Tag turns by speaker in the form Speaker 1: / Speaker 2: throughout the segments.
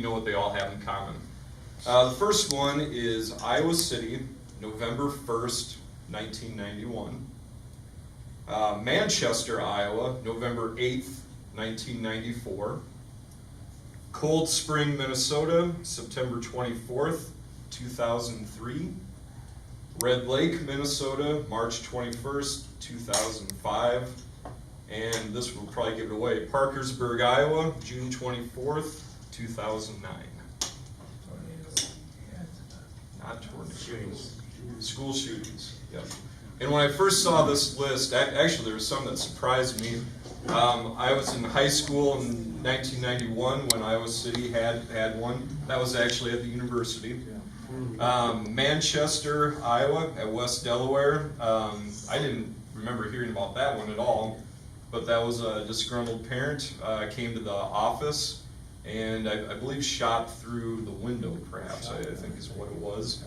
Speaker 1: you know what they all have in common. The first one is Iowa City, November 1st, 1991. Manchester, Iowa, November 8th, 1994. Cold Spring, Minnesota, September 24th, 2003. Red Lake, Minnesota, March 21st, 2005. And this will probably give it away. Parkersburg, Iowa, June 24th, 2009. Not tornadoes. School shootings, yep. And when I first saw this list, actually there was some that surprised me. I was in high school in 1991 when Iowa City had one. That was actually at the university. Manchester, Iowa, at West Delaware. I didn't remember hearing about that one at all, but that was a disgruntled parent came to the office and I believe shot through the window, perhaps, I think is what it was.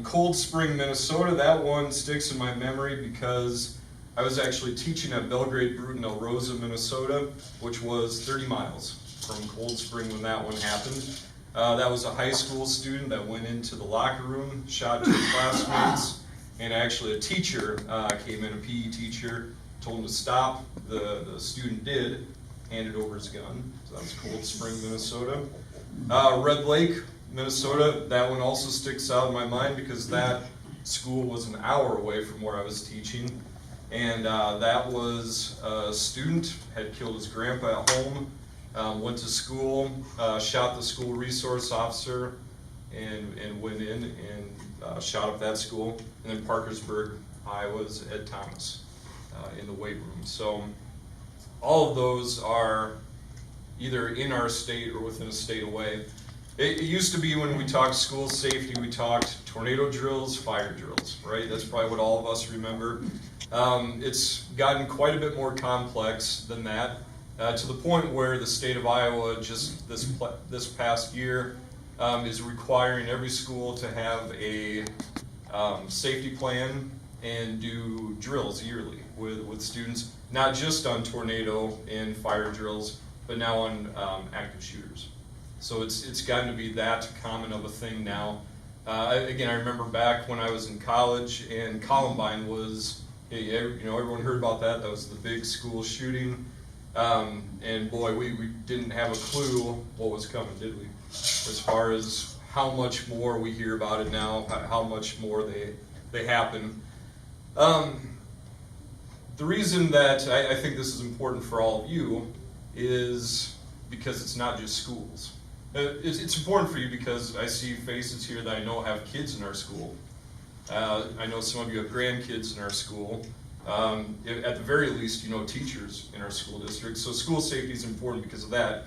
Speaker 1: Cold Spring, Minnesota, that one sticks in my memory because I was actually teaching at Belgrade Bruton El Rosa, Minnesota, which was 30 miles from Cold Spring when that one happened. That was a high school student that went into the locker room, shot two classmates, and actually a teacher came in, a PE teacher, told him to stop. The student did, handed over his gun. So that was Cold Spring, Minnesota. Red Lake, Minnesota, that one also sticks out in my mind because that school was an hour away from where I was teaching. And that was a student, had killed his grandpa at home, went to school, shot the school resource officer, and went in and shot up that school. And then Parkersburg, Iowa's Ed Thomas in the weight room. So all of those are either in our state or within a state away. It used to be when we talked school safety, we talked tornado drills, fire drills, right? That's probably what all of us remember. It's gotten quite a bit more complex than that, to the point where the state of Iowa just this past year is requiring every school to have a safety plan and do drills yearly with students, not just on tornado and fire drills, but now on active shooters. So it's gotten to be that common of a thing now. Again, I remember back when I was in college and Columbine was, everyone heard about that. That was the big school shooting. And boy, we didn't have a clue what was coming, did we? As far as how much more we hear about it now, how much more they happen. The reason that I think this is important for all of you is because it's not just schools. It's important for you because I see faces here that I know have kids in our school. I know some of you have grandkids in our school. At the very least, you know teachers in our school district. So school safety is important because of that.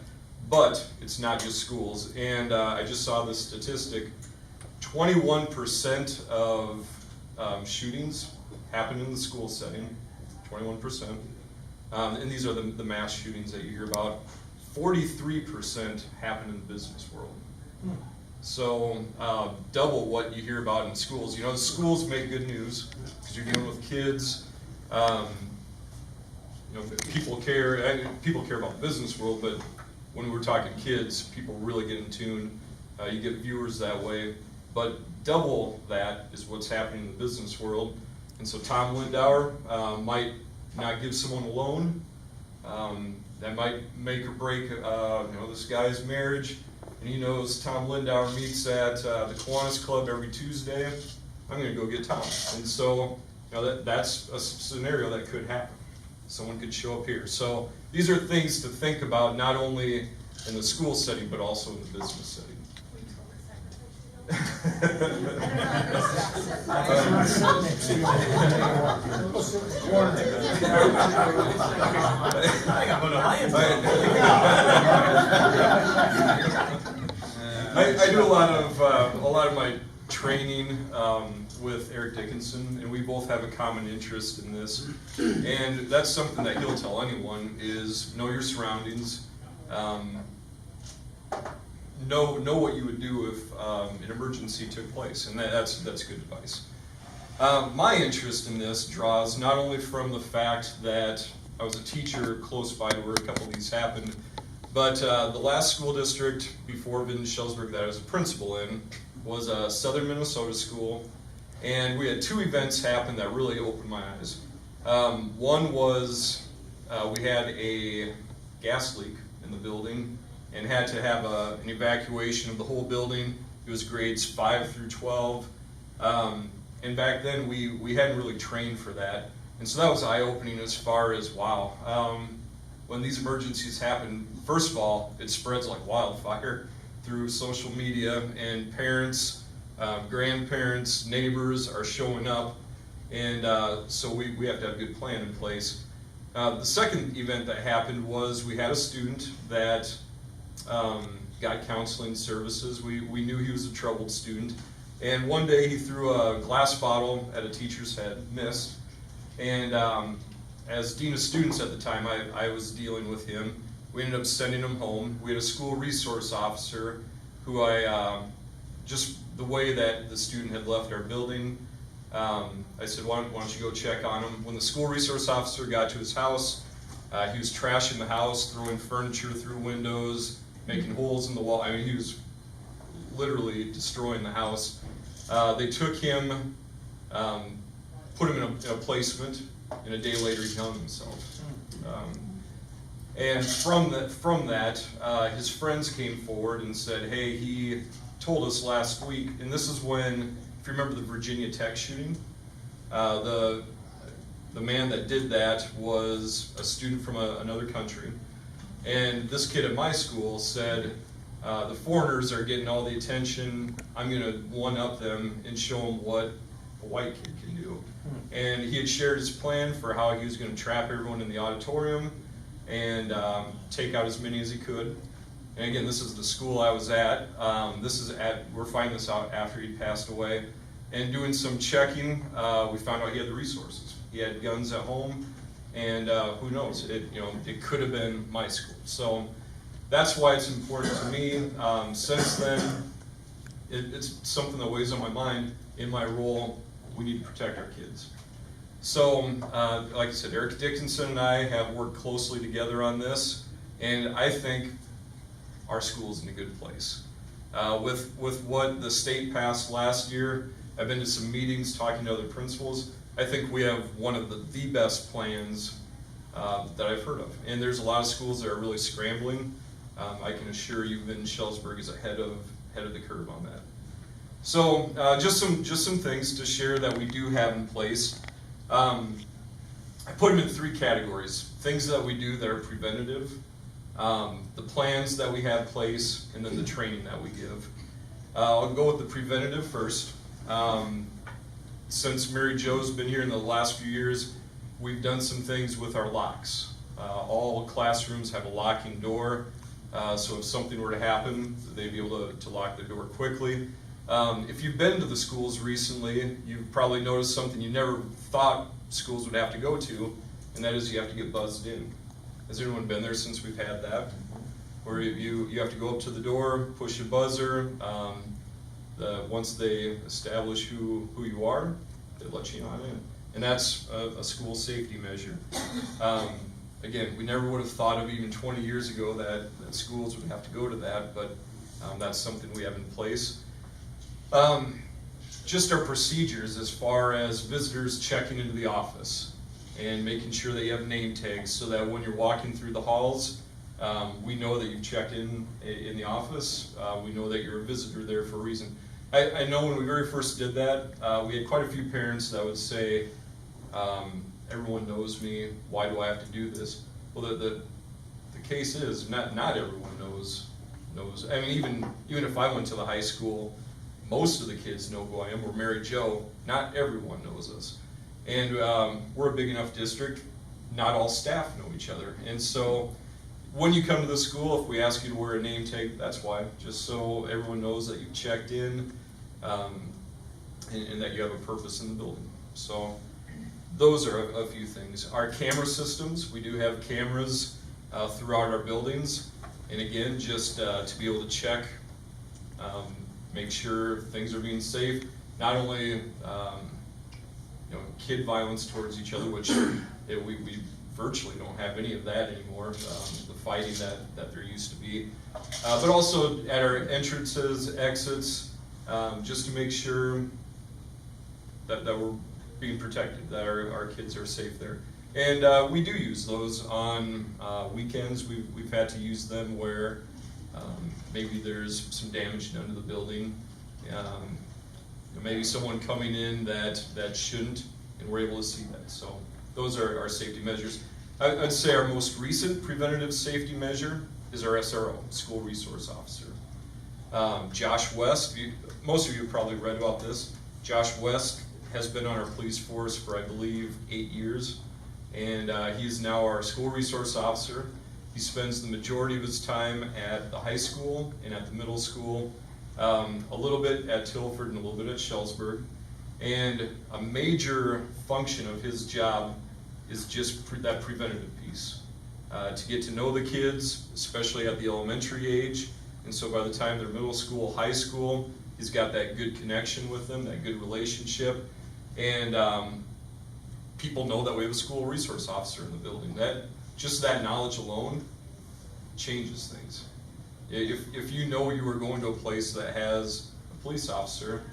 Speaker 1: But it's not just schools. And I just saw this statistic. 21% of shootings happen in the school setting. 21%. And these are the mass shootings that you hear about. 43% happen in the business world. So double what you hear about in schools. Schools make good news because you're dealing with kids. People care about the business world, but when we're talking kids, people really get in tune. You get viewers that way. But double that is what's happening in the business world. And so Tom Lindauer might not give someone a loan. That might make or break this guy's marriage. And he knows Tom Lindauer meets at the Kiwanis Club every Tuesday. I'm going to go get Tom. And so that's a scenario that could happen. Someone could show up here. So these are things to think about, not only in the school setting, but also in the business setting. I do a lot of my training with Eric Dickinson, and we both have a common interest in this. And that's something that he'll tell anyone is know your surroundings. Know what you would do if an emergency took place, and that's good advice. My interest in this draws not only from the fact that I was a teacher close by to where a couple of these happened, But the last school district before Vinton-Shellsburg that I was a principal in was a southern Minnesota school, and we had two events happen that really opened my eyes. One was we had a gas leak in the building and had to have an evacuation of the whole building. It was grades 5 through 12. And back then we hadn't really trained for that. And so that was eye-opening as far as, wow, when these emergencies happen, first of all, it spreads like wildfire through social media, and parents, grandparents, neighbors are showing up, and so we have to have a good plan in place. The second event that happened was we had a student that got counseling services. We knew he was a troubled student, and one day he threw a glass bottle at a teacher's head, missed, and as dean of students at the time, I was dealing with him. We ended up sending him home. We had a school resource officer who just the way that the student had left our building, I said, why don't you go check on him? When the school resource officer got to his house, he was trashing the house, throwing furniture through windows, making holes in the wall. I mean, he was literally destroying the house. They took him, put him in a placement, and a day later he hung himself. And from that, his friends came forward and said, hey, he told us last week, and this is when, if you remember the Virginia Tech shooting, the man that did that was a student from another country. And this kid at my school said, the foreigners are getting all the attention, I'm going to one-up them and show them what a white kid can do. And he had shared his plan for how he was going to trap everyone in the auditorium and take out as many as he could. And again, this is the school I was at. We're finding this out after he passed away. And doing some checking, we found out he had the resources. He had guns at home, and who knows? It could have been my school. So that's why it's important to me. Since then, it's something that weighs on my mind. In my role, we need to protect our kids. So, like I said, Eric Dickinson and I have worked closely together on this, and I think our school's in a good place. With what the state passed last year, I've been to some meetings talking to other principals. I think we have one of the best plans that I've heard of. And there's a lot of schools that are really scrambling. I can assure you Vinton-Shellsburg is ahead of the curve on that. So just some things to share that we do have in place. I put them in 3 categories: things that we do that are preventative, the plans that we have in place, and then the training that we give. I'll go with the preventative first. Since Mary Jo's been here in the last few years, we've done some things with our locks. All classrooms have a locking door, so if something were to happen, they'd be able to lock the door quickly. If you've been to the schools recently, you've probably noticed something you never thought schools would have to go to, and that is you have to get buzzed in. Has anyone been there since we've had that? Where you have to go up to the door, push a buzzer, once they establish who you are, they let you on in. And that's a school safety measure. Again, we never would have thought of even 20 years ago that schools would have to go to that, but that's something we have in place. Just our procedures as far as visitors checking into the office and making sure that you have name tags so that when you're walking through the halls, we know that you've checked in the office. We know that you're a visitor there for a reason. I know when we very first did that, we had quite a few parents that would say, everyone knows me, why do I have to do this? Well, the case is, not everyone knows. I mean, even if I went to the high school, most of the kids know who I am. We're Mary Jo. Not everyone knows us. And we're a big enough district, not all staff know each other. And so when you come to the school, if we ask you to wear a name tag, that's why, just so everyone knows that you've checked in and that you have a purpose in the building. So those are a few things. Our camera systems, we do have cameras throughout our buildings. And again, just to be able to check, make sure things are being safe. Not only kid violence towards each other, which we virtually don't have any of that anymore, the fighting that there used to be. But also at our entrances, exits, just to make sure that we're being protected, that our kids are safe there. And we do use those on weekends. We've had to use them where maybe there's some damage done to the building. Maybe someone coming in that shouldn't, and we're able to see that. So those are our safety measures. I'd say our most recent preventative safety measure is our SRO, School Resource Officer. Josh West, most of you have probably read about this. Josh West has been on our police force for, I believe, 8 years, and he is now our School Resource Officer. He spends the majority of his time at the high school and at the middle school, a little bit at Tilford and a little bit at Shellsburg. And a major function of his job is just that preventative piece. To get to know the kids, especially at the elementary age. And so by the time they're middle school, high school, he's got that good connection with them, that good relationship. And people know that we have a school resource officer in the building. Just that knowledge alone changes things. If you know you are going to a place that has a police officer,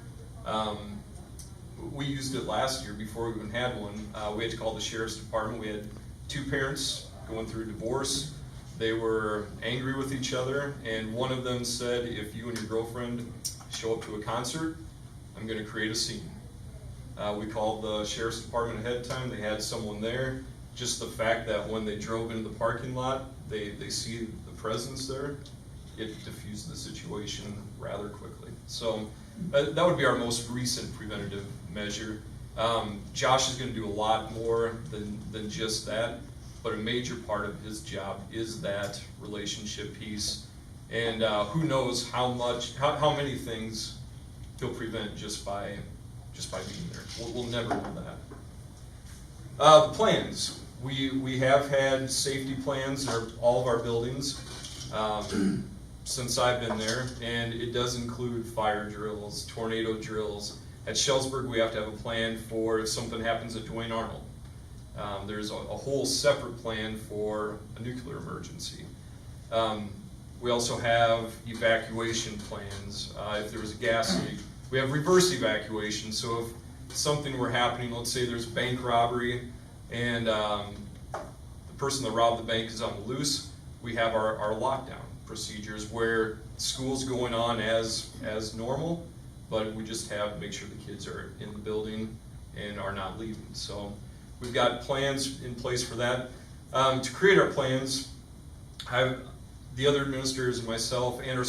Speaker 1: we used it last year before we even had one. We had to call the sheriff's department. We had 2 parents going through a divorce. They were angry with each other, and one of them said, if you and your girlfriend show up to a concert, I'm going to create a scene. We called the sheriff's department ahead of time. They had someone there. Just the fact that when they drove into the parking lot, they see the presence there, it diffused the situation rather quickly. So that would be our most recent preventative measure. Josh is going to do a lot more than just that, but a major part of his job is that relationship piece. And who knows how many things he'll prevent just by being there. We'll never know that. The plans. We have had safety plans in all of our buildings since I've been there, and it does include fire drills, tornado drills. At Shellsburg, we have to have a plan for if something happens at Duane Arnold. There's a whole separate plan for a nuclear emergency. We also have evacuation plans. If there was a gas leak, we have reverse evacuation. So if something were happening, let's say there's bank robbery, and the person that robbed the bank is on the loose, we have our lockdown procedures where school's going on as normal, but we just have to make sure the kids are in the building and are not leaving. So we've got plans in place for that. To create our plans, the other administrators and myself and our